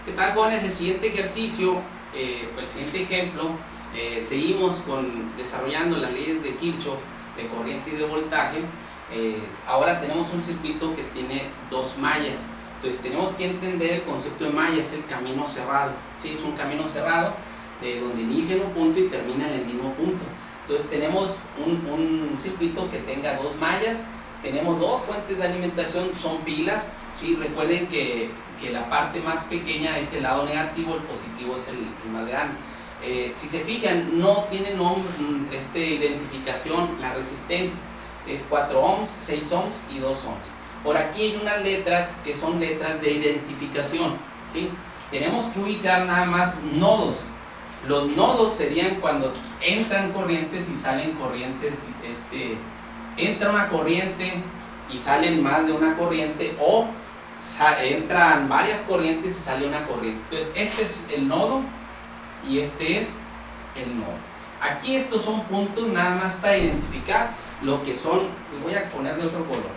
¿Qué tal, jóvenes? El siguiente ejercicio, el siguiente ejemplo, seguimos desarrollando las leyes de Kirchhoff de corriente y de voltaje. Ahora tenemos un circuito que tiene dos mallas. Entonces tenemos que entender el concepto de malla, es el camino cerrado, ¿sí? Es un camino cerrado de donde inicia en un punto y termina en el mismo punto. Entonces tenemos un circuito que tenga dos mallas, tenemos dos fuentes de alimentación, son pilas, ¿sí? Recuerden que la parte más pequeña es el lado negativo, el positivo es el más grande. Si se fijan, no tiene identificación la resistencia, es 4 ohms, 6 ohms y 2 ohms. Por aquí hay unas letras que son letras de identificación, ¿sí? Tenemos que ubicar nada más nodos. Los nodos serían cuando entran corrientes y salen corrientes, entra una corriente y salen más de una corriente, o entran varias corrientes y sale una corriente. Entonces este es el nodo y este es el nodo. Aquí estos son puntos nada más para identificar lo que son. Les voy a poner de otro color,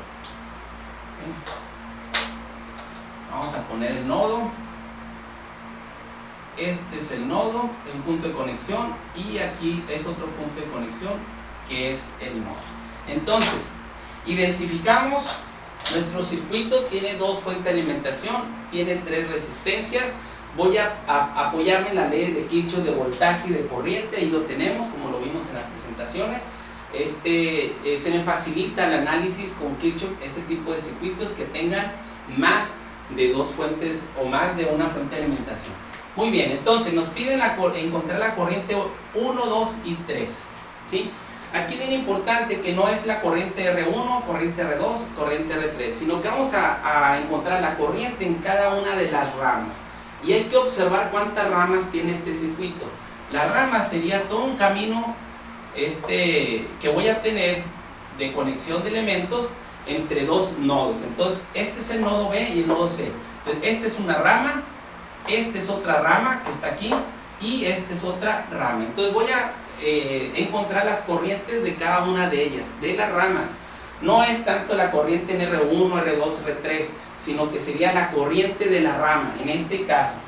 ¿sí? Vamos a poner el nodo. Este es el nodo, el punto de conexión, y aquí es otro punto de conexión que es el nodo. Entonces, identificamos nuestro circuito, tiene dos fuentes de alimentación, tiene tres resistencias. Voy a apoyarme en las leyes de Kirchhoff de voltaje y de corriente, ahí lo tenemos como lo vimos en las presentaciones. Se me facilita el análisis con Kirchhoff, este tipo de circuitos que tengan más de dos fuentes o más de una fuente de alimentación. Muy bien, entonces nos piden encontrar la corriente 1, 2 y 3, ¿sí? Aquí es bien importante que no es la corriente R1, corriente R2, corriente R3, sino que vamos a encontrar la corriente en cada una de las ramas. Y hay que observar cuántas ramas tiene este circuito. La rama sería todo un camino que voy a tener de conexión de elementos entre dos nodos. Entonces este es el nodo B y el nodo C. Entonces, esta es una rama, esta es otra rama que está aquí, y esta es otra rama. Entonces voy a encontrar las corrientes de cada una de ellas, de las ramas. No es tanto la corriente en R1, R2, R3, sino que sería la corriente de la rama. En este caso,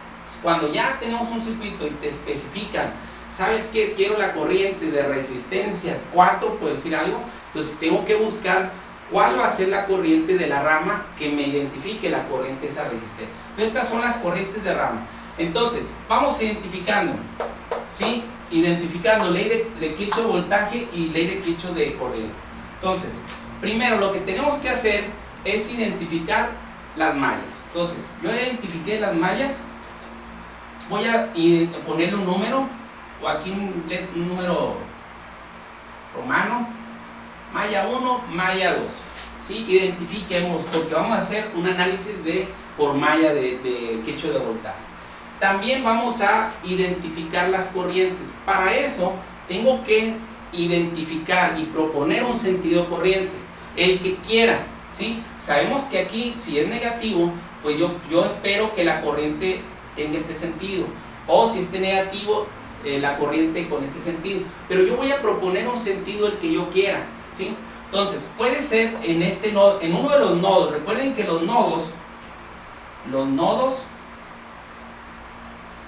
cuando ya tenemos un circuito y te especifican, ¿sabes qué? Quiero la corriente de resistencia 4, por decir algo. Entonces tengo que buscar cuál va a ser la corriente de la rama que me identifique la corriente de esa resistencia. Entonces estas son las corrientes de rama. Entonces vamos identificando, ¿sí? Identificando ley de Kirchhoff de voltaje y ley de Kirchhoff de corriente. Entonces, primero lo que tenemos que hacer es identificar las mallas. Entonces, yo identifiqué las mallas, voy a ponerle un número, o aquí un número romano, malla 1, malla 2, ¿sí? Identifiquemos, porque vamos a hacer un análisis por malla de Kirchhoff de voltaje. También vamos a identificar las corrientes. Para eso tengo que identificar y proponer un sentido de corriente, el que quiera, ¿sí? Sabemos que aquí, si es negativo, pues yo espero que la corriente tenga este sentido, o si esté negativo, la corriente con este sentido, pero yo voy a proponer un sentido el que yo quiera, ¿sí? Entonces puede ser en este nodo, en uno de los nodos. Recuerden que los nodos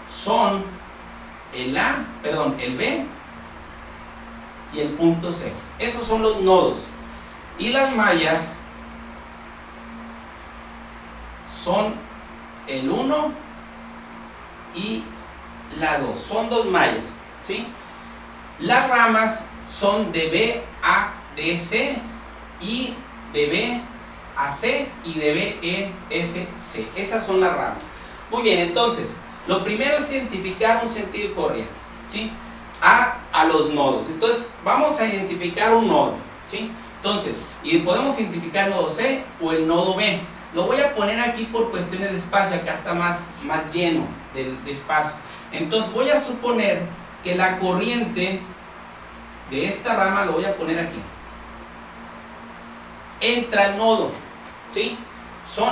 son el B y el punto C. Esos son los nodos. Y las mallas son el 1 y la 2. Son dos mallas, ¿sí? Las ramas son de B a DC, y de B a C, y de B, E, F, C. Esas son las ramas. Muy bien, entonces lo primero es identificar un sentido de corriente, ¿sí? A los nodos. Entonces vamos a identificar un nodo, ¿sí? Entonces, y podemos identificar el nodo C o el nodo B. Lo voy a poner aquí por cuestiones de espacio, acá está más lleno de espacio. Entonces voy a suponer que la corriente de esta rama, lo voy a poner aquí, entra al nodo, ¿sí?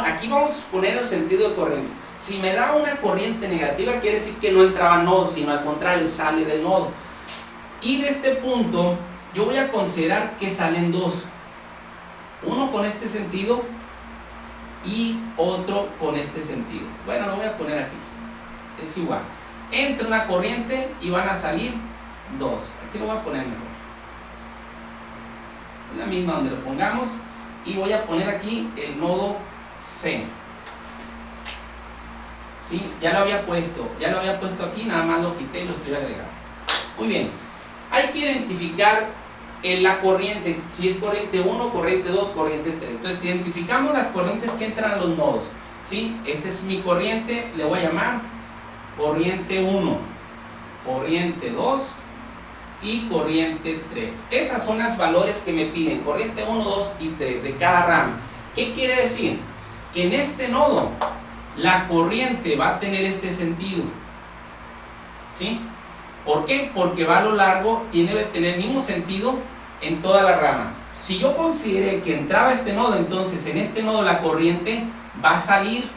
Aquí vamos a poner el sentido de corriente. Si me da una corriente negativa, quiere decir que no entraba al nodo, sino al contrario, sale del nodo. Y de este punto, yo voy a considerar que salen dos. Uno con este sentido y otro con este sentido. Bueno, lo voy a poner aquí. es igual. Entra una corriente y van a salir 2. Aquí lo voy a poner mejor. Es la misma donde lo pongamos. Y voy a poner aquí el nodo C. ¿Sí? Ya lo había puesto aquí, nada más lo quité y lo estoy agregando. Muy bien. Hay que identificar la corriente, si es corriente 1, corriente 2, corriente 3. Entonces, si identificamos las corrientes que entran a los nodos, ¿sí? Esta es mi corriente, le voy a llamar corriente 1, corriente 2 y corriente 3. Esas son los valores que me piden, corriente 1, 2 y 3 de cada rama. ¿Qué quiere decir? Que en este nodo la corriente va a tener este sentido, ¿sí? ¿Por qué? Porque va a lo largo, tiene que tener el mismo sentido en toda la rama. Si yo consideré que entraba este nodo, entonces en este nodo la corriente va a salir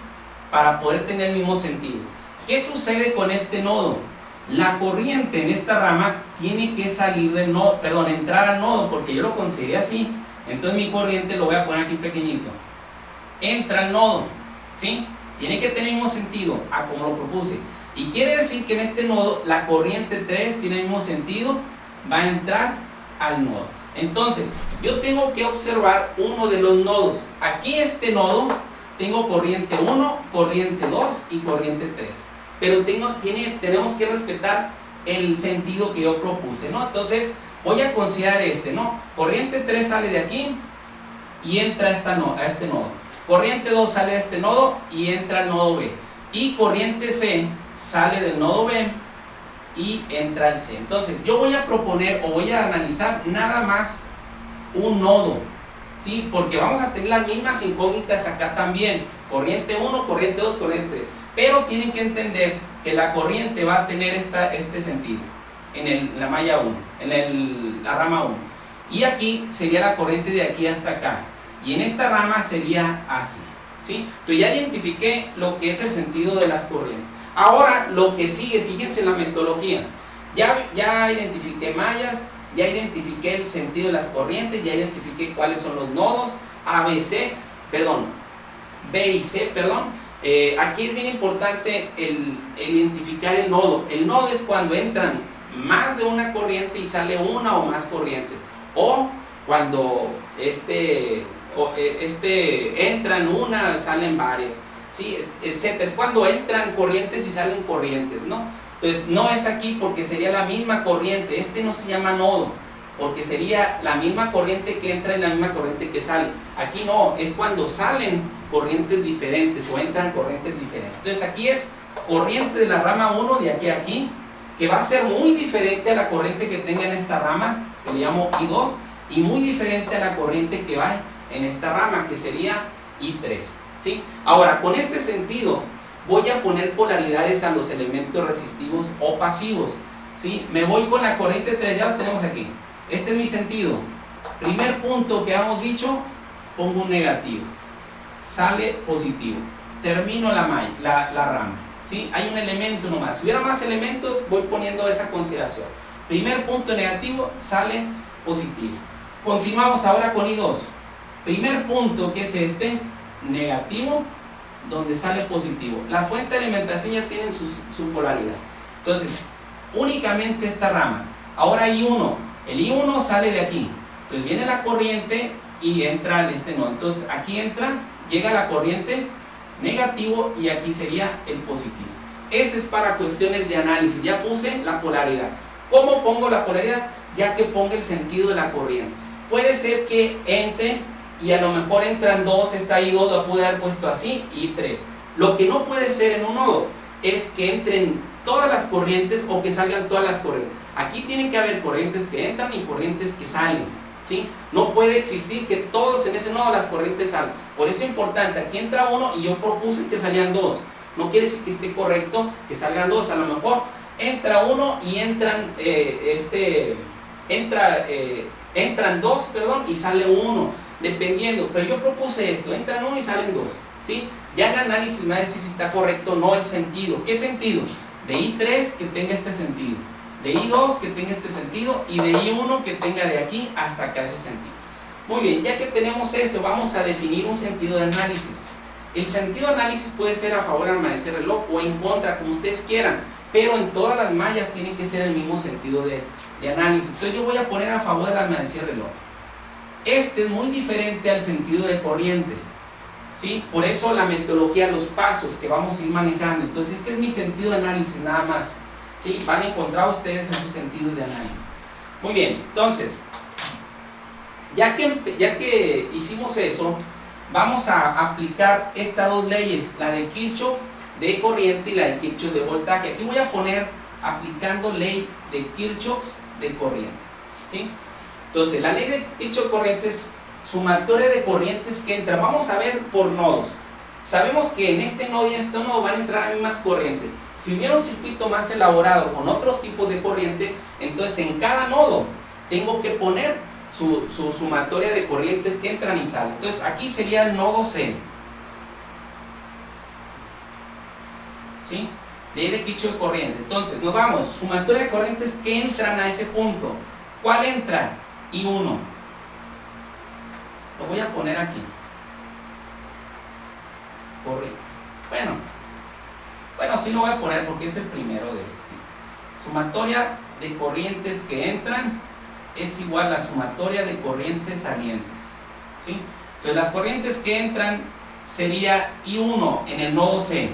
para poder tener el mismo sentido. ¿Qué sucede con este nodo? La corriente en esta rama tiene que salir del nodo, entrar al nodo, porque yo lo consideré así. Entonces mi corriente lo voy a poner aquí pequeñito. Entra al nodo, ¿sí? Tiene que tener el mismo sentido a como lo propuse. Y quiere decir que en este nodo la corriente 3 tiene el mismo sentido, va a entrar al nodo. Entonces, yo tengo que observar uno de los nodos. Aquí este nodo, tengo corriente 1, corriente 2 y corriente 3. Pero tenemos que respetar el sentido que yo propuse, ¿no? Entonces, voy a considerar este, ¿no? Corriente 3 sale de aquí y entra a este nodo. Corriente 2 sale de este nodo y entra al nodo B. Y corriente C sale del nodo B y entra al C. Entonces, yo voy a proponer o voy a analizar nada más un nodo, ¿sí? Porque vamos a tener las mismas incógnitas acá también. Corriente 1, corriente 2, corriente 3. Pero tienen que entender que la corriente va a tener este sentido en la malla 1, en la rama 1. Y aquí sería la corriente de aquí hasta acá. Y en esta rama sería así, ¿sí? Entonces ya identifiqué lo que es el sentido de las corrientes. Ahora lo que sigue, fíjense en la metodología. Ya identifiqué mallas, ya identifiqué el sentido de las corrientes, ya identifiqué cuáles son los nodos B y C. Aquí es bien importante el identificar el nodo. El nodo es cuando entran más de una corriente y sale una o más corrientes. O cuando entran una, salen varias, ¿sí? Etcétera. Es cuando entran corrientes y salen corrientes, ¿no? Entonces no es aquí porque sería la misma corriente. Este no se llama nodo, porque sería la misma corriente que entra y la misma corriente que sale. Aquí no, es cuando salen corrientes diferentes o entran corrientes diferentes. Entonces aquí es corriente de la rama 1 de aquí a aquí, que va a ser muy diferente a la corriente que tenga en esta rama, que le llamo I2, y muy diferente a la corriente que va en esta rama, que sería I3, ¿sí? Ahora, con este sentido, voy a poner polaridades a los elementos resistivos o pasivos, ¿sí? Me voy con la corriente 3, ya la tenemos aquí. Este es mi sentido. Primer punto que hemos dicho, pongo un negativo. Sale positivo. Termino la rama, ¿sí? Hay un elemento nomás. Si hubiera más elementos, voy poniendo esa consideración. Primer punto negativo, sale positivo. Continuamos ahora con I2. Primer punto, que es este, negativo, donde sale positivo. La fuente de alimentación ya tienen su polaridad. Entonces, únicamente esta rama. Ahora I1. El I1 sale de aquí. Entonces viene la corriente y entra al este nodo. Entonces aquí llega la corriente negativo y aquí sería el positivo. Ese es para cuestiones de análisis. Ya puse la polaridad. ¿Cómo pongo la polaridad? Ya que ponga el sentido de la corriente. Puede ser que entre y a lo mejor entran dos, esta I2 lo pude haber puesto así y 3. Lo que no puede ser en un nodo es que entren todas las corrientes o que salgan todas las corrientes. Aquí tienen que haber corrientes que entran y corrientes que salen, ¿sí? No puede existir que todos en ese nodo las corrientes salgan. Por eso es importante, aquí entra uno y yo propuse que salían dos. No quiere decir que esté correcto que salgan dos, a lo mejor entra uno y entran dos, y sale uno, dependiendo. Pero yo propuse esto, entran uno y salen dos, ¿sí? Ya el análisis me va a decir si está correcto o no el sentido. ¿Qué sentido? De I3 que tenga este sentido, de I2 que tenga este sentido y de I1 que tenga de aquí hasta acá ese sentido. Muy bien, ya que tenemos eso, vamos a definir un sentido de análisis. El sentido de análisis puede ser a favor del amanecer reloj o en contra, como ustedes quieran, pero en todas las mallas tiene que ser el mismo sentido de análisis. Entonces yo voy a poner a favor del amanecer reloj. Este es muy diferente al sentido de corriente, ¿sí? Por eso la metodología, los pasos que vamos a ir manejando. Entonces este es mi sentido de análisis nada más, ¿sí? Van a encontrar ustedes en sus sentidos de análisis. Muy bien, entonces, ya que hicimos eso, vamos a aplicar estas dos leyes, la de Kirchhoff de corriente y la de Kirchhoff de voltaje. Aquí voy a poner aplicando ley de Kirchhoff de corriente, ¿sí? Entonces, la ley de Kirchhoff de corriente es sumatoria de corrientes que entran. Vamos a ver por nodos. Sabemos que en este nodo y en este nodo van a entrar las mismas corrientes. Si hubiera un circuito más elaborado con otros tipos de corriente, entonces en cada nodo tengo que poner su sumatoria de corrientes que entran y salen. Entonces aquí sería el nodo C, ¿sí? Ley de Kirchhoff de corriente. Entonces nos vamos, sumatoria de corrientes que entran a ese punto. ¿Cuál entra? I1. Lo voy a poner aquí. Bueno, sí lo voy a poner porque es el primero de este tipo. Sumatoria de corrientes que entran es igual a la sumatoria de corrientes salientes, ¿sí? Entonces las corrientes que entran sería I1 en el nodo C.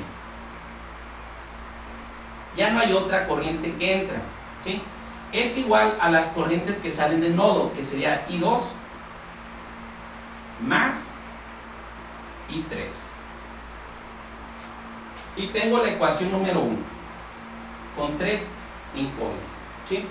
Ya no hay otra corriente que entra, ¿sí? Es igual a las corrientes que salen del nodo, que sería I2 más I3. Y tengo la ecuación número 1 con 3 incógnitas, ¿sí?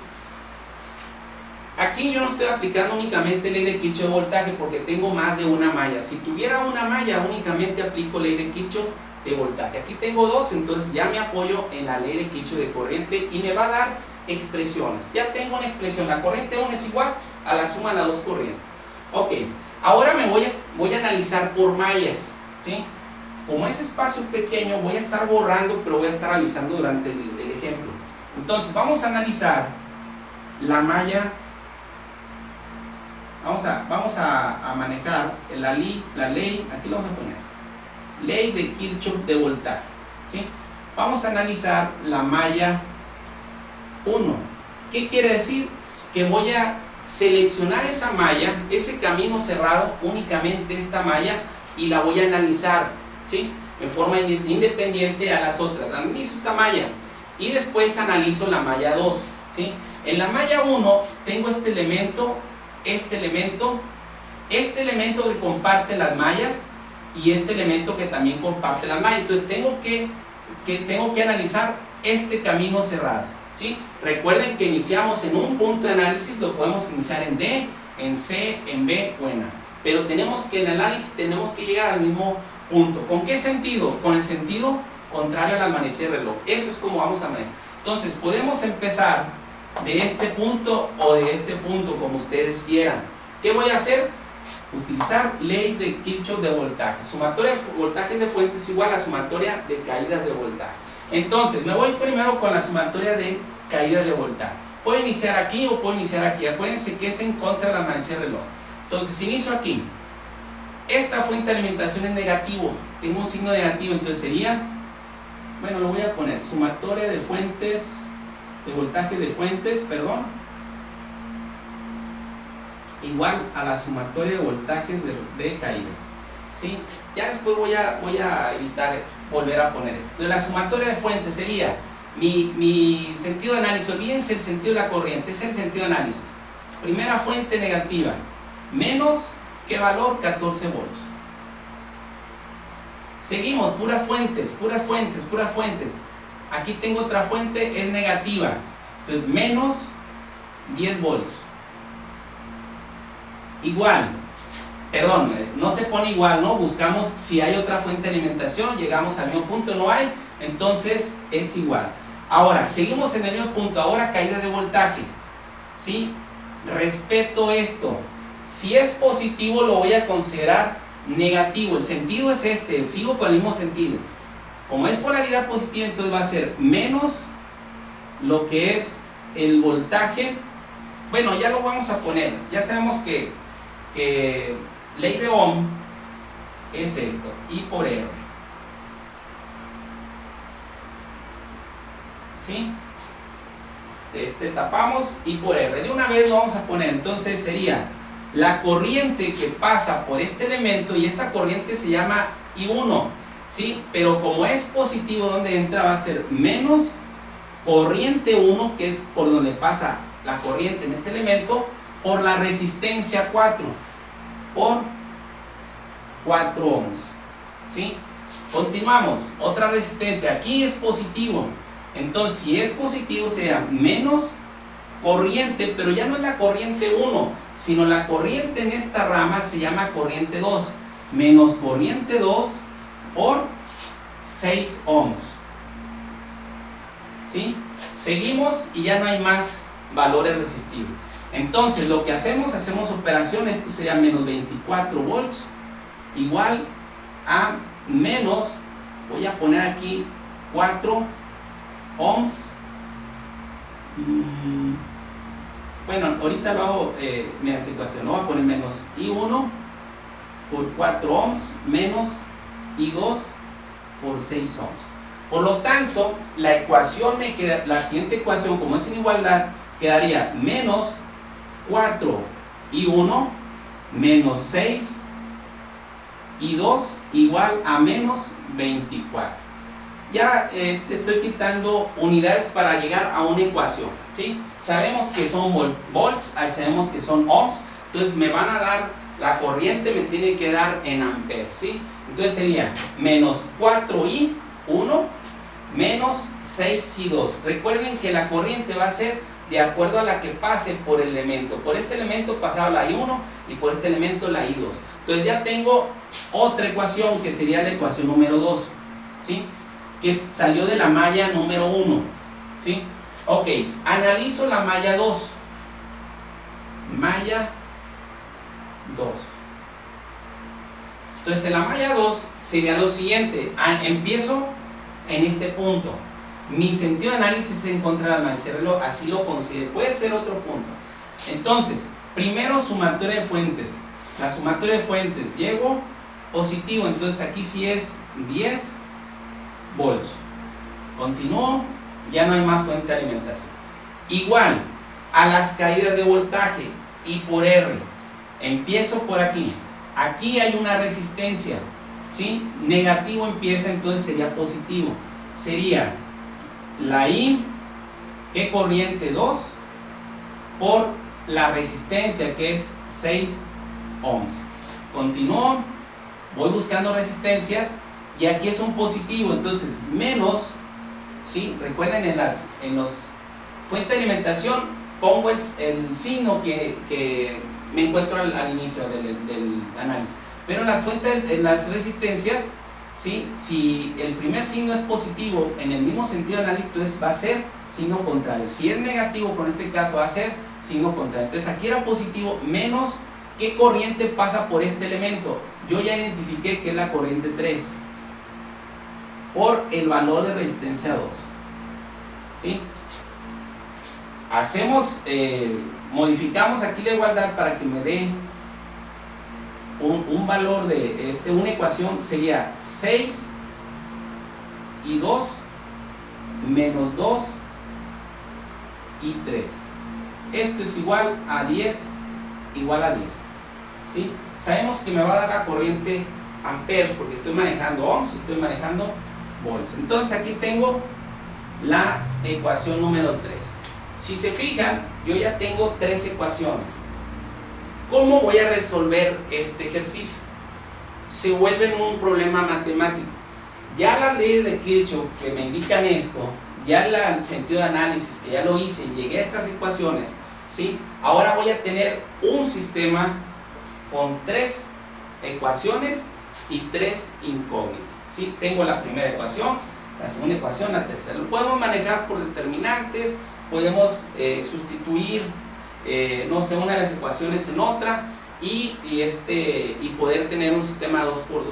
Aquí yo no estoy aplicando únicamente ley de Kirchhoff de voltaje porque tengo más de una malla. Si tuviera una malla, únicamente aplico ley de Kirchhoff de voltaje. Aquí tengo dos, entonces ya me apoyo en la ley de Kirchhoff de corriente y me va a dar expresiones. Ya tengo una expresión, la corriente 1 es igual a la suma de las dos corrientes. Ok, ahora me voy a analizar por mallas, ¿sí? Como ese espacio pequeño voy a estar borrando, pero voy a estar avisando durante el ejemplo. Entonces vamos a analizar la malla. Vamos a manejar la ley, aquí lo vamos a poner, ley de Kirchhoff de voltaje, ¿sí? Vamos a analizar la malla 1. ¿Qué quiere decir? Que voy a seleccionar esa malla, ese camino cerrado, únicamente esta malla, y la voy a analizar, ¿sí? En forma independiente a las otras. Analizo esta malla y después analizo la malla 2, ¿sí? En la malla 1 tengo este elemento que comparte las mallas y este elemento que también comparte las mallas. Entonces tengo que analizar este camino cerrado, ¿sí? Recuerden que iniciamos en un punto de análisis, lo podemos iniciar en D, en C, en B o en A, pero tenemos que en el análisis tenemos que llegar al mismo punto. ¿Con qué sentido? Con el sentido contrario al amanecer reloj. Eso es como vamos a manejar. Entonces podemos empezar de este punto o de este punto, como ustedes quieran. ¿Qué voy a hacer? Utilizar ley de Kirchhoff de voltaje. Sumatoria de voltajes de fuente es igual a sumatoria de caídas de voltaje. Entonces me voy primero con la sumatoria de caídas de voltaje. Puedo iniciar aquí o puedo iniciar aquí. Acuérdense que es en contra del amanecer reloj. Entonces inicio aquí. Esta fuente de alimentación es negativo, tengo un signo negativo, entonces sería, bueno, lo voy a poner, sumatoria de fuentes, de voltaje de fuentes, perdón, igual a la sumatoria de voltajes de caídas, ¿sí? Ya después voy a evitar volver a poner esto. Entonces la sumatoria de fuentes sería mi sentido de análisis. Olvídense el sentido de la corriente, es el sentido de análisis. Primera fuente negativa, menos, ¿qué valor? 14 volts. Seguimos, puras fuentes, puras fuentes, puras fuentes. Aquí tengo otra fuente, es negativa, entonces menos 10 volts. Igual, perdón, no se pone igual, ¿no? Buscamos si hay otra fuente de alimentación, llegamos al mismo punto, no hay, entonces es igual. Ahora, seguimos en el mismo punto, ahora caídas de voltaje, ¿sí? Respeto esto. Si es positivo lo voy a considerar negativo, el sentido es este, sigo con el mismo sentido. Como es polaridad positiva, entonces va a ser menos lo que es el voltaje. Bueno, ya lo vamos a poner, ya sabemos que ley de Ohm es esto, I por R. ¿Sí? Tapamos I por R. De una vez lo vamos a poner, entonces sería la corriente que pasa por este elemento, y esta corriente se llama I1, ¿sí? Pero como es positivo, donde entra va a ser menos corriente 1, que es por donde pasa la corriente en este elemento, por la resistencia 4, por 4 ohms, ¿sí? Continuamos, otra resistencia, aquí es positivo, entonces si es positivo sería menos corriente, pero ya no es la corriente 1, sino la corriente en esta rama se llama corriente 2, menos corriente 2 por 6 ohms, ¿sí? Seguimos y ya no hay más valores resistivos. Entonces lo que hacemos operación, esto sería menos 24 volts, igual a menos, voy a poner aquí 4 ohms. Bueno, ahorita lo hago mediante ecuación, lo voy a poner menos I1 por 4 ohms menos I2 por 6 ohms. Por lo tanto, la ecuación me queda, la siguiente ecuación, como es en igualdad, quedaría menos 4 I1 menos 6 I2 igual a menos 24. Ya estoy quitando unidades para llegar a una ecuación, ¿sí? Sabemos que son volts, sabemos que son ohms, entonces me van a dar, la corriente me tiene que dar en amperes, ¿sí? Entonces sería menos 4I1 menos 6I2. Recuerden que la corriente va a ser de acuerdo a la que pase por el elemento. Por este elemento pasaba la I1 y por este elemento la I2. Entonces ya tengo otra ecuación que sería la ecuación número 2, ¿sí? Que salió de la malla número 1, ¿sí? Ok, analizo la malla 2. Malla 2. Entonces en la malla 2 sería lo siguiente. Empiezo en este punto. Mi sentido de análisis es encontrar al manecerlo, así lo considero. Puede ser otro punto. Entonces, primero sumatoria de fuentes. La sumatoria de fuentes, llego positivo, entonces aquí sí es 10 volts. Continúo, ya no hay más fuente de alimentación. Igual a las caídas de voltaje, I por R. Empiezo por aquí. Aquí hay una resistencia, ¿sí? Negativo empieza, entonces sería positivo. Sería la I, ¿qué corriente? 2 por la resistencia, que es 6 ohms. Continúo, voy buscando resistencias y aquí es un positivo, entonces menos, ¿sí? Recuerden en los fuentes de alimentación pongo el signo que me encuentro al inicio del análisis, pero en las fuentes, en las resistencias, ¿sí? Si el primer signo es positivo en el mismo sentido de análisis, entonces va a ser signo contrario. Si es negativo, con este caso va a ser signo contrario. Entonces aquí era positivo menos ¿qué corriente pasa por este elemento? Yo ya identifiqué que es la corriente 3 por el valor de resistencia 2, ¿sí? Modificamos aquí la igualdad para que me dé un valor de una ecuación. Sería 6 y 2 menos 2 y 3. Esto es igual a 10, igual a 10, ¿sí? Sabemos que me va a dar la corriente amperes porque estoy manejando ohms, estoy manejando volts. Entonces aquí tengo la ecuación número 3. Si se fijan, yo ya tengo 3 ecuaciones. ¿Cómo voy a resolver este ejercicio? Se vuelve un problema matemático. Ya las leyes de Kirchhoff que me indican esto, ya el sentido de análisis que ya lo hice y llegué a estas ecuaciones, ¿sí? Ahora voy a tener un sistema con 3 ecuaciones y 3 incógnitas, ¿sí? Tengo la primera ecuación, la segunda ecuación, la tercera. Lo podemos manejar por determinantes, podemos sustituir, no sé, una de las ecuaciones en otra y poder tener un sistema 2x2,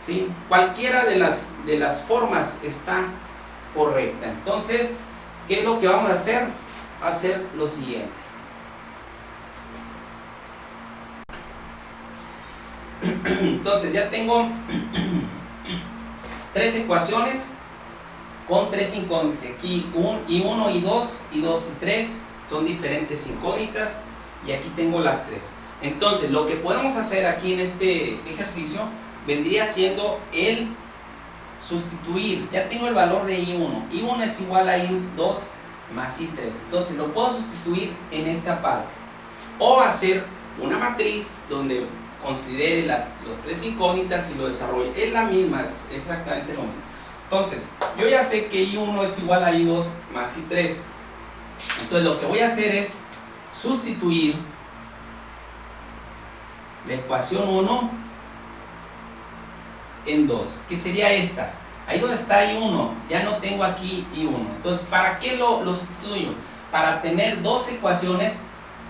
¿sí? Cualquiera de las formas está correcta. Entonces, ¿qué es lo que vamos a hacer? Va a ser lo siguiente. Entonces ya tengo tres ecuaciones con tres incógnitas. Aquí 1 y 1 y 2 y 2 y 3 son diferentes incógnitas, y aquí tengo las tres. Entonces lo que podemos hacer aquí en este ejercicio vendría siendo el sustituir. Ya tengo el valor de I1. I1 es igual a I2 más I3. Entonces lo puedo sustituir en esta parte, o hacer una matriz donde considere los tres incógnitas y lo desarrolle. Es la misma, es exactamente lo mismo. Entonces yo ya sé que I1 es igual a I2 más I3. Entonces lo que voy a hacer es sustituir la ecuación 1 en 2, que sería esta. Ahí donde está I1, ya no tengo aquí I1. Entonces, ¿para qué lo sustituyo? Para tener dos ecuaciones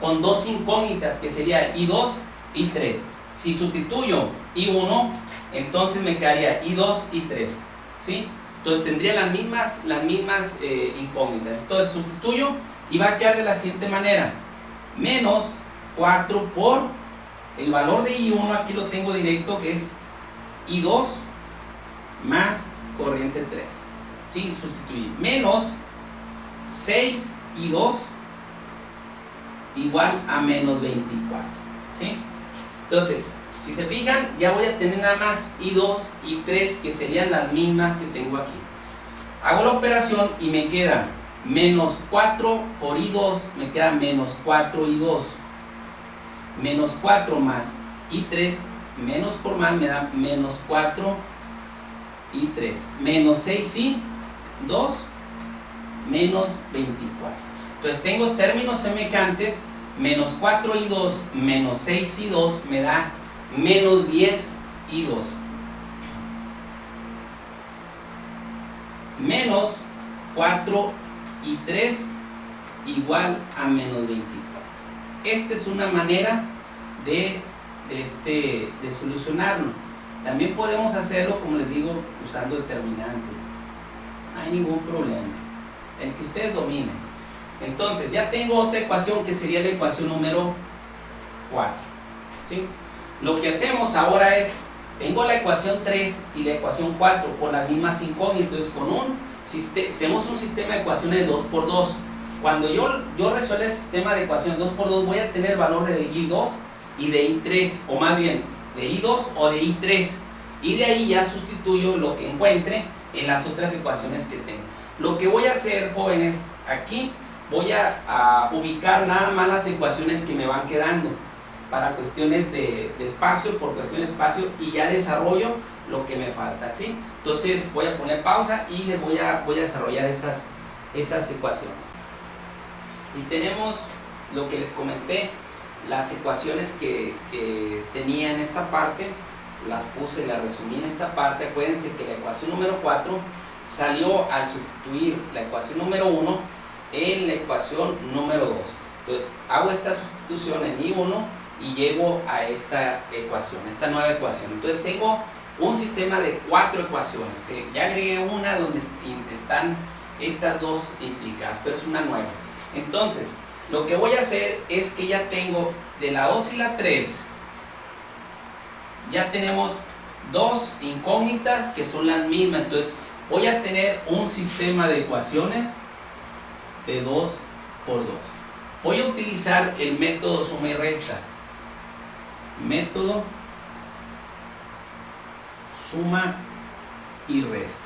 con dos incógnitas, que sería I2 y I3. Si sustituyo I1, entonces me quedaría I2 y I3, ¿sí? Entonces tendría las mismas incógnitas. Entonces sustituyo y va a quedar de la siguiente manera: menos 4 por el valor de I1, aquí lo tengo directo, que es I2 más corriente 3, ¿sí? Sustituir, menos 6 I2 igual a menos 24, ¿sí? Entonces, si se fijan, ya voy a tener nada más I2 y 3, que serían las mismas que tengo aquí. Hago la operación y me queda menos 4 por I2, me queda menos 4 I2, menos 4 más I3, menos por más me da menos 4 I3, menos 6 I2, menos 24. Entonces tengo términos semejantes. Menos 4 I2 menos 6 I2 me da menos 10 I2, menos 4 I3 igual a menos 24. Esta es una manera de solucionarlo. También podemos hacerlo, como les digo, usando determinantes. No hay ningún problema, el que ustedes dominen. Entonces ya tengo otra ecuación, que sería la ecuación número 4, ¿sí? Lo que hacemos ahora es, tengo la ecuación 3 y la ecuación 4 por las mismas incógnitas. Tenemos un sistema de ecuaciones de 2×2. Cuando yo resuelva el sistema de ecuaciones 2×2, voy a tener el valor de I2 y de I3, o más bien de I2 o de I3, y de ahí ya sustituyo lo que encuentre en las otras ecuaciones que tengo. Lo que voy a hacer, jóvenes, aquí voy a ubicar nada más las ecuaciones que me van quedando para cuestiones de espacio, por cuestiones de espacio, y ya desarrollo lo que me falta, ¿sí? Entonces voy a poner pausa y les voy a desarrollar esas ecuaciones. Y tenemos lo que les comenté, las ecuaciones que tenía en esta parte, las puse, las resumí en esta parte. Acuérdense que la ecuación número 4 salió al sustituir la ecuación número 1 en la ecuación número 2. Entonces hago esta sustitución en I1 y llego a esta ecuación, esta nueva ecuación. Entonces tengo un sistema de 4 ecuaciones. Ya agregué una donde están estas dos implicadas, pero es una nueva. Entonces lo que voy a hacer es que ya tengo de la 2 y la 3, ya tenemos dos incógnitas que son las mismas. Entonces voy a tener un sistema de ecuaciones de 2×2. Voy a utilizar el método suma y resta. Método suma y resta.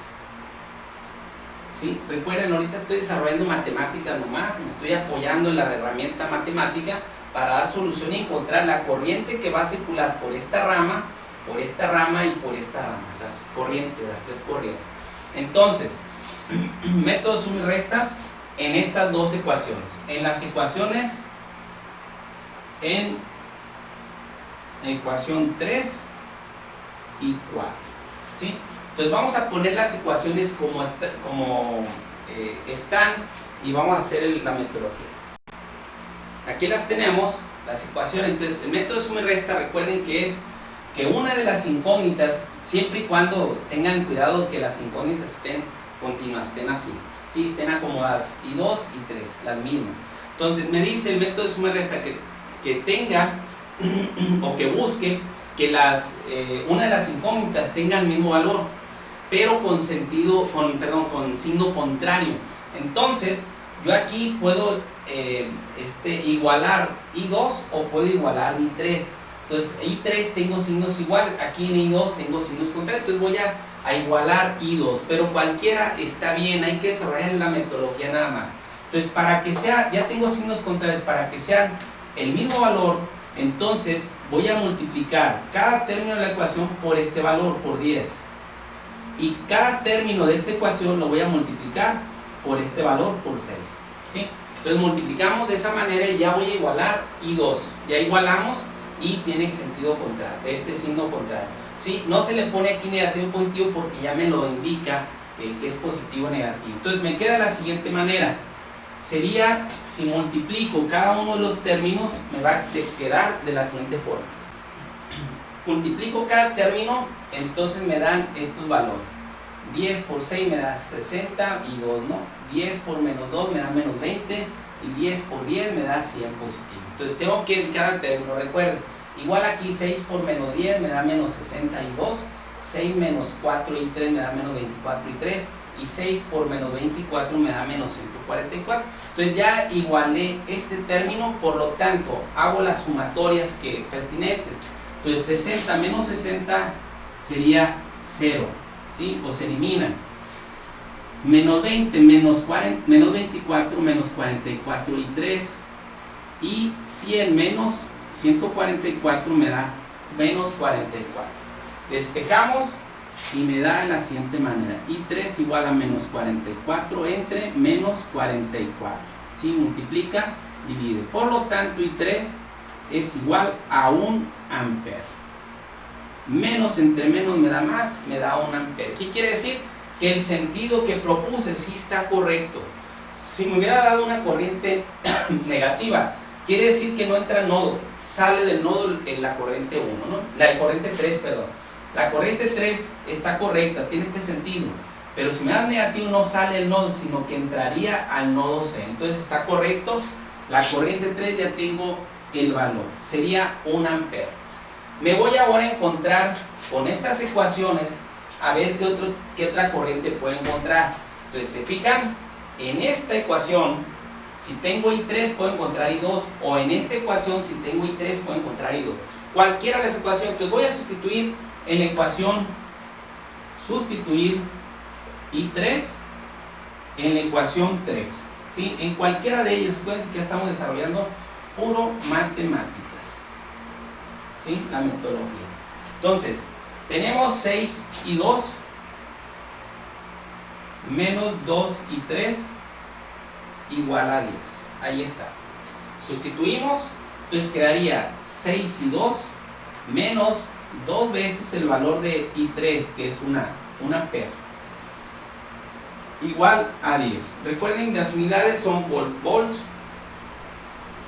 ¿Sí? Recuerden, ahorita estoy desarrollando matemáticas nomás, me estoy apoyando en la herramienta matemática para dar solución y encontrar la corriente que va a circular por esta rama y por esta rama, las corrientes, las tres corrientes. Entonces, método suma y resta en estas dos ecuaciones. En las ecuaciones, en ecuación 3 y 4, ¿sí? Entonces vamos a poner las ecuaciones como están y vamos a hacer la metodología. Aquí las tenemos, las ecuaciones. Entonces el método de suma y resta, recuerden que es que una de las incógnitas, siempre y cuando tengan cuidado que las incógnitas estén continuas, estén así, ¿sí? Estén acomodadas, I2 y 3, las mismas. Entonces me dice el método de suma y resta que tenga o que busque que una de las incógnitas tenga el mismo valor, pero con signo contrario. Entonces, yo aquí puedo igualar I2 o puedo igualar I3. Entonces, I3 tengo signos iguales, aquí en I2 tengo signos contrarios, entonces voy a igualar I2, pero cualquiera está bien, hay que desarrollar la metodología nada más. Entonces, para que sea, ya tengo signos contrarios, para que sean el mismo valor, entonces voy a multiplicar cada término de la ecuación por este valor, por 10. Y cada término de esta ecuación lo voy a multiplicar por este valor, por 6. ¿Sí? Entonces multiplicamos de esa manera y ya voy a igualar I2. Ya igualamos y tiene sentido contrario, este signo contrario. ¿Sí? No se le pone aquí negativo o positivo porque ya me lo indica que es positivo o negativo. Entonces me queda de la siguiente manera. Sería, si multiplico cada uno de los términos, me va a quedar de la siguiente forma. Multiplico cada término, entonces me dan estos valores. 10 por 6 me da 60 y 2 no. 10 por menos 2 me da menos 20 y 10 por 10 me da 100 positivo. Entonces tengo que cada término, recuerden, igual aquí 6 por menos 10 me da menos 62, 6 menos 4 y 3 me da menos 24 y 3, y 6 por menos 24 me da menos 144. Entonces ya igualé este término, por lo tanto hago las sumatorias pertinentes. Entonces 60 menos 60 sería 0, ¿sí? O se eliminan. Menos 20 menos 24 menos 44 y 3, y 100 menos 144 me da menos 44. Despejamos y me da de la siguiente manera: I3 igual a menos 44 entre menos 44. ¿Sí? Multiplica, divide. Por lo tanto, I3 es igual a 1 ampere. Menos entre menos me da más, me da 1 ampere. ¿Qué quiere decir? Que el sentido que propuse sí está correcto. Si me hubiera dado una corriente negativa, quiere decir que no entra al nodo, sale del nodo en la corriente 1, ¿no? La corriente 3, perdón. La corriente 3 está correcta, tiene este sentido, pero si me das negativo no sale el nodo, sino que entraría al nodo C. Entonces está correcto, la corriente 3 ya tengo el valor, sería 1 ampere. Me voy ahora a encontrar con estas ecuaciones a ver qué otra corriente puedo encontrar. Entonces, ¿se fijan? En esta ecuación, si tengo I3 puedo encontrar I2, o en esta ecuación si tengo I3 puedo encontrar I2. Cualquiera de las ecuaciones. Entonces voy a sustituir en la ecuación, sustituir I3 en la ecuación 3. ¿Sí? En cualquiera de ellas, acuérdense que estamos desarrollando puro matemáticas. ¿Sí? La metodología. Entonces, tenemos 6 y 2 menos 2 y 3 igual a 10. Ahí está. Sustituimos, entonces quedaría 6 y 2 menos 2 veces el valor de I3, que es una ampere, igual a 10. Recuerden que las unidades son volts,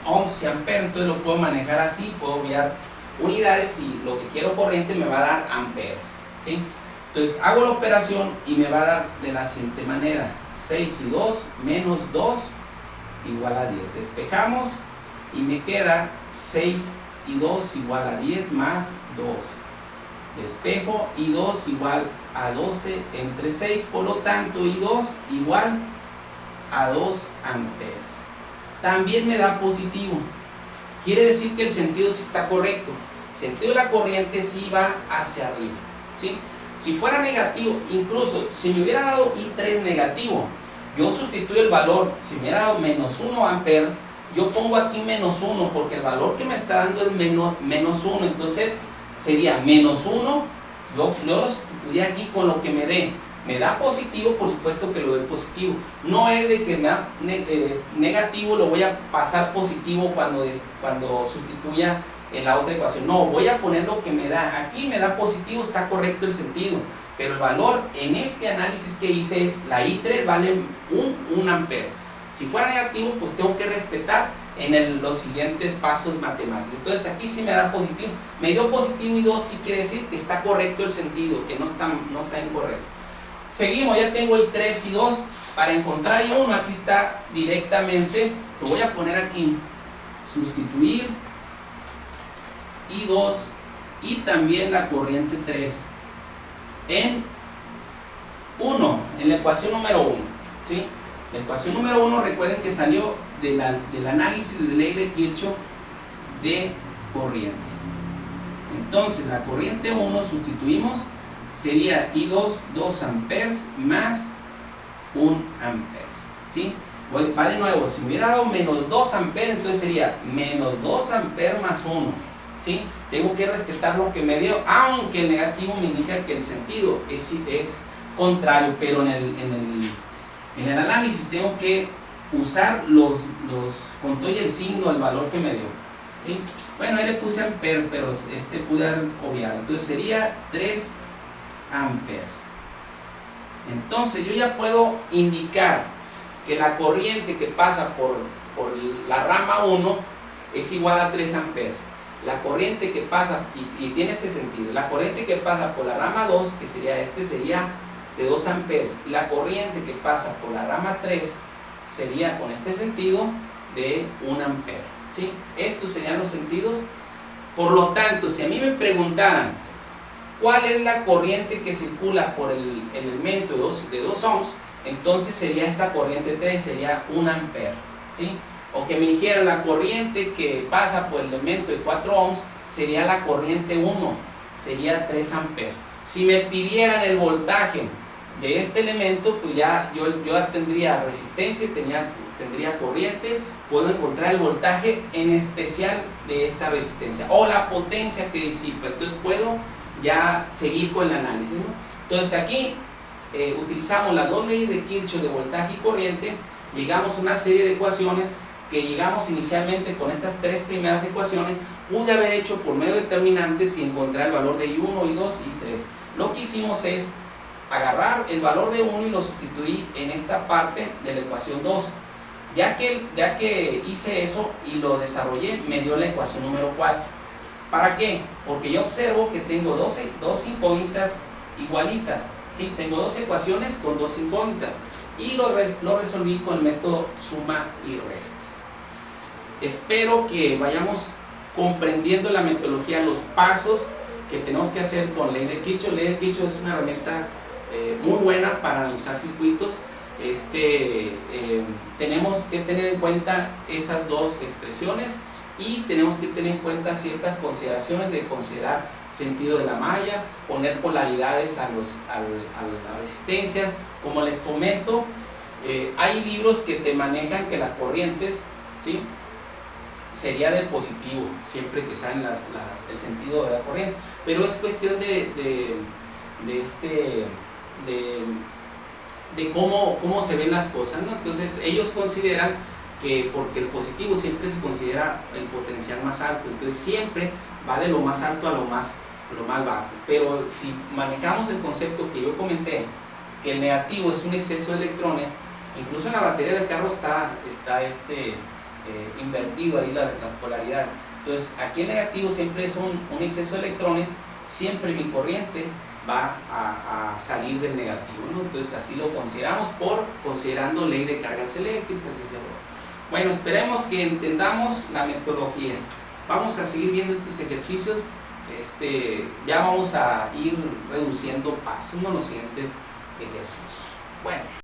ohms y ampere, entonces lo puedo manejar así, puedo obviar unidades y lo que quiero corriente me va a dar amperes. ¿Sí? Entonces hago la operación y me va a dar de la siguiente manera: 6 y 2 menos 2 igual a 10. Despejamos y me queda 6 y 2 igual a 10 más 2. Despejo, y 2 igual a 12 entre 6, por lo tanto I2 igual a 2 amperes. También me da positivo. Quiere decir que el sentido sí está correcto. El sentido de la corriente sí va hacia arriba. ¿Sí? Si fuera negativo, incluso si me hubiera dado I3 negativo, yo sustituyo el valor. Si me hubiera dado menos 1 ampere, yo pongo aquí menos 1, porque el valor que me está dando es menos 1. Entonces sería menos 1, yo lo sustituiría aquí con lo que me dé. Me da positivo, por supuesto que lo doy positivo. No es de que me da negativo, lo voy a pasar positivo cuando sustituya en la otra ecuación. No, voy a poner lo que me da. Aquí me da positivo, está correcto el sentido. Pero el valor en este análisis que hice es, la I3 vale 1 ampere. Si fuera negativo, pues tengo que respetar en los siguientes pasos matemáticos. Entonces aquí sí me da positivo. Me dio positivo I2, ¿qué quiere decir? Que está correcto el sentido, que no está incorrecto. Seguimos, ya tengo I3 y 2. Para encontrar I1, aquí está directamente, lo voy a poner aquí, sustituir I2 y también la corriente 3 en la ecuación número 1, ¿sí? La ecuación número 1, recuerden que salió del análisis de ley de Kirchhoff de corriente. Entonces, la corriente 1 sustituimos, sería I2, 2 amperes más 1 amperes, ¿sí? Va de nuevo, si me hubiera dado menos 2 amperes, entonces sería menos 2 amperes más 1, ¿sí? Tengo que respetar lo que me dio, aunque el negativo me indica que el sentido es contrario, pero en el análisis tengo que usar con todo y el signo, el valor que me dio, ¿sí? Bueno, ahí le puse amper, pero pude haber obviado, entonces sería 3 amperes. Entonces yo ya puedo indicar que la corriente que pasa por la rama 1 es igual a 3 amperes. La corriente que pasa, y tiene este sentido, la corriente que pasa por la rama 2, que sería sería de 2 amperes, y la corriente que pasa por la rama 3 sería, con este sentido, de 1 ampere, ¿sí? Estos serían los sentidos. Por lo tanto, si a mí me preguntaran cuál es la corriente que circula por el elemento de 2 ohms, entonces sería esta corriente 3, sería 1 ampere, ¿sí? O que me dijeran la corriente que pasa por el elemento de 4 ohms, sería la corriente 1, sería 3 amperes. Si me pidieran el voltaje de este elemento, pues ya yo tendría resistencia, tendría corriente, puedo encontrar el voltaje en especial de esta resistencia, o la potencia que disipa, entonces puedo ya seguir con el análisis, ¿no? Entonces aquí utilizamos las dos leyes de Kirchhoff de voltaje y corriente, llegamos a una serie de ecuaciones que llegamos inicialmente con estas tres primeras ecuaciones. Pude haber hecho por medio de determinantes y encontrar el valor de I1, I2 y 3. Lo que hicimos es agarrar el valor de 1 y lo sustituí en esta parte de la ecuación 2. Ya que hice eso y lo desarrollé, me dio la ecuación número 4. ¿Para qué? Porque yo observo que tengo dos incógnitas igualitas, ¿sí? Tengo dos ecuaciones con dos incógnitas y lo resolví con el método suma y resta. Espero que vayamos comprendiendo la metodología, los pasos que tenemos que hacer con ley de Kirchhoff. Ley de Kirchhoff es una herramienta muy buena para analizar circuitos. Tenemos que tener en cuenta esas dos expresiones y tenemos que tener en cuenta ciertas consideraciones de considerar sentido de la malla, poner polaridades a la resistencia. Como les comento, hay libros que te manejan que las corrientes, ¿sí?, sería del positivo, siempre que saben el sentido de la corriente, pero es cuestión de cómo se ven las cosas, ¿no? Entonces ellos consideran que porque el positivo siempre se considera el potencial más alto, entonces siempre va de lo más alto a lo más bajo. Pero si manejamos el concepto que yo comenté, que el negativo es un exceso de electrones, incluso en la batería del carro está invertido ahí las polaridades. Entonces aquí el negativo siempre es un exceso de electrones, siempre mi corriente va a salir del negativo, ¿no? Entonces así lo consideramos considerando ley de cargas eléctricas. Bueno, esperemos que entendamos la metodología. Vamos a seguir viendo estos ejercicios. Ya vamos a ir reduciendo pasos en los siguientes ejercicios. Bueno.